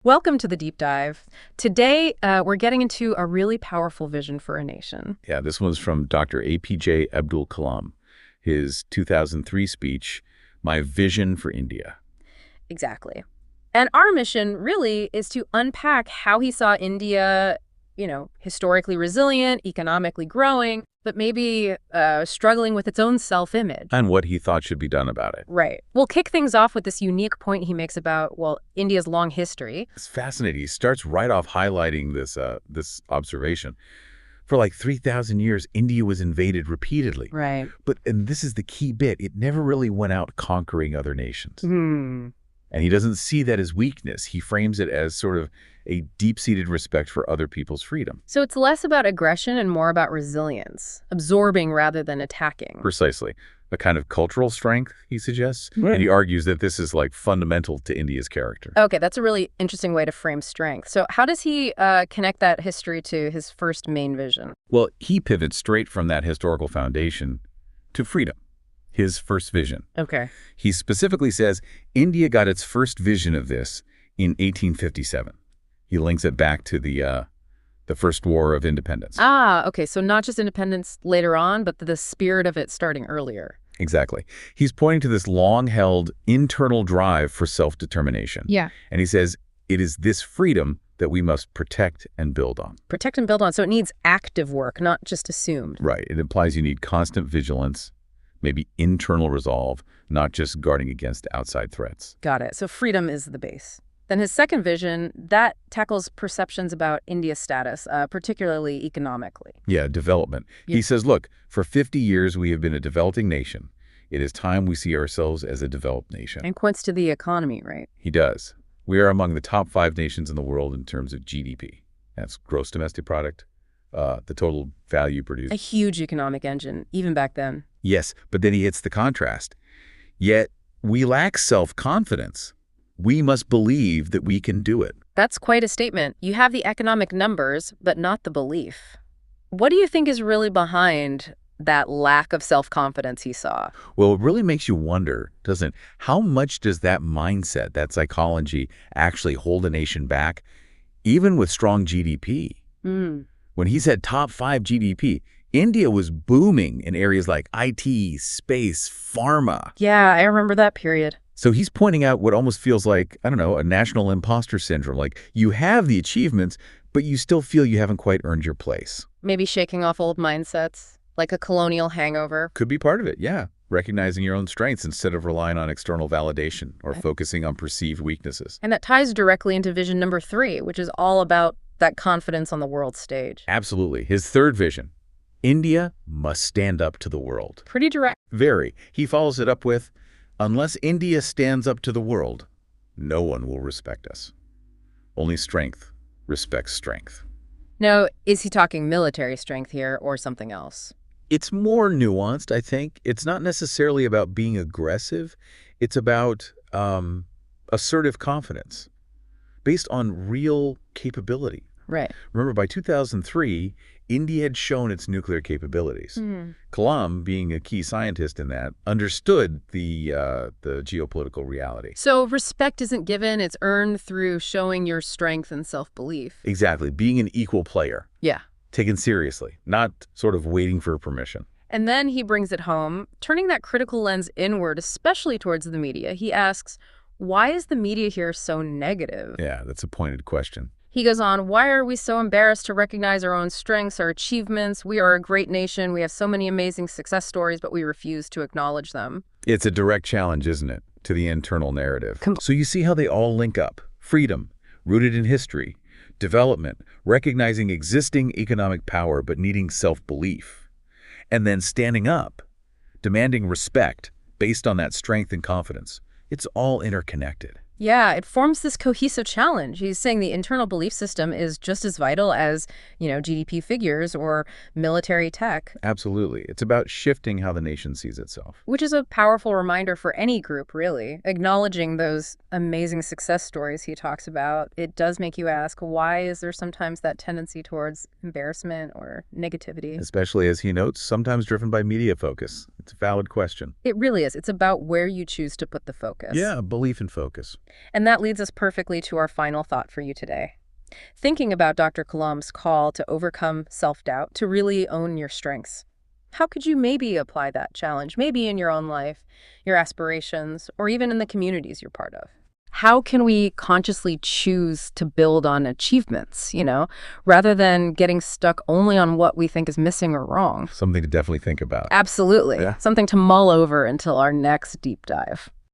Welcome to the deep dive. Today, we're getting into a really powerful vision for a nation. Yeah, this one's from Dr. APJ Abdul Kalam, his 2003 speech, My Vision for India. Exactly. And our mission really is to unpack how he saw India, historically resilient, economically growing, but maybe struggling with its own self-image. And what he thought should be done about it. Right. We'll kick things off with this unique point he makes about, India's long history. It's fascinating. He starts right off highlighting this observation. For like 3,000 years, India was invaded repeatedly. Right. And this is the key bit, it never really went out conquering other nations. And he doesn't see that as weakness. He frames it as sort of a deep-seated respect for other people's freedom. So it's less about aggression and more about resilience, absorbing rather than attacking. Precisely. A kind of cultural strength, he suggests. Right. And he argues that this is like fundamental to India's character. Okay, that's a really interesting way to frame strength. So how does he connect that history to his first main vision? Well, he pivots straight from that historical foundation to freedom. His first vision. Okay. He specifically says India got its first vision of this in 1857. He links it back to the First War of Independence. Ah, okay. So not just independence later on, but the spirit of it starting earlier. Exactly. He's pointing to this long-held internal drive for self-determination. Yeah. And he says it is this freedom that we must protect and build on. Protect and build on. So it needs active work, not just assumed. Right. It implies you need constant vigilance, maybe internal resolve, not just guarding against outside threats. Got it. So freedom is the base. Then his second vision, that tackles perceptions about India's status, particularly economically. Yeah, development. Yeah. He says, look, for 50 years we have been a developing nation. It is time we see ourselves as a developed nation. And points to the economy, right? He does. We are among the top 5 nations in the world in terms of GDP. That's gross domestic product, the total value produced. A huge economic engine, even back then. Yes, but then he hits the contrast. Yet we lack self-confidence. We must believe that we can do it. That's quite a statement. You have the economic numbers, but not the belief. What do you think is really behind that lack of self-confidence he saw? Well, it really makes you wonder, doesn't it? How much does that mindset, that psychology, actually hold a nation back, even with strong GDP? When he said top 5 GDP, India was booming in areas like IT, space, pharma. Yeah, I remember that period. So he's pointing out what almost feels like, I don't know, a national imposter syndrome. Like you have the achievements, but you still feel you haven't quite earned your place. Maybe shaking off old mindsets, like a colonial hangover. Could be part of it, yeah. Recognizing your own strengths instead of relying on external validation or focusing on perceived weaknesses. And that ties directly into vision number 3, which is all about that confidence on the world stage. Absolutely. His third vision, India must stand up to the world. Pretty direct. Very. He follows it up with, unless India stands up to the world, no one will respect us. Only strength respects strength. Now, is he talking military strength here or something else? It's more nuanced, I think. It's not necessarily about being aggressive. It's about assertive confidence based on real capability. Right. Remember, by 2003, India had shown its nuclear capabilities. Kalam, being a key scientist in that, understood the geopolitical reality. So respect isn't given, it's earned through showing your strength and self-belief. Exactly. Being an equal player. Yeah. Taken seriously, not sort of waiting for permission. And then he brings it home, turning that critical lens inward, especially towards the media. He asks, why is the media here so negative? Yeah, that's a pointed question. He goes on, why are we so embarrassed to recognize our own strengths, our achievements? We are a great nation. We have so many amazing success stories, but we refuse to acknowledge them. It's a direct challenge, isn't it, to the internal narrative? So you see how they all link up. Freedom, rooted in history. Development, recognizing existing economic power but needing self-belief. And then standing up, demanding respect based on that strength and confidence. It's all interconnected. Yeah, it forms this cohesive challenge. He's saying the internal belief system is just as vital as, GDP figures or military tech. Absolutely. It's about shifting how the nation sees itself. Which is a powerful reminder for any group, really. Acknowledging those amazing success stories he talks about, it does make you ask, why is there sometimes that tendency towards embarrassment or negativity? Especially, as he notes, sometimes driven by media focus. It's a valid question. It really is. It's about where you choose to put the focus. Yeah, belief and focus. And that leads us perfectly to our final thought for you today. Thinking about Dr. Kalam's call to overcome self-doubt, to really own your strengths. How could you maybe apply that challenge, maybe in your own life, your aspirations, or even in the communities you're part of? How can we consciously choose to build on achievements, rather than getting stuck only on what we think is missing or wrong? Something to definitely think about. Absolutely. Yeah. Something to mull over until our next deep dive.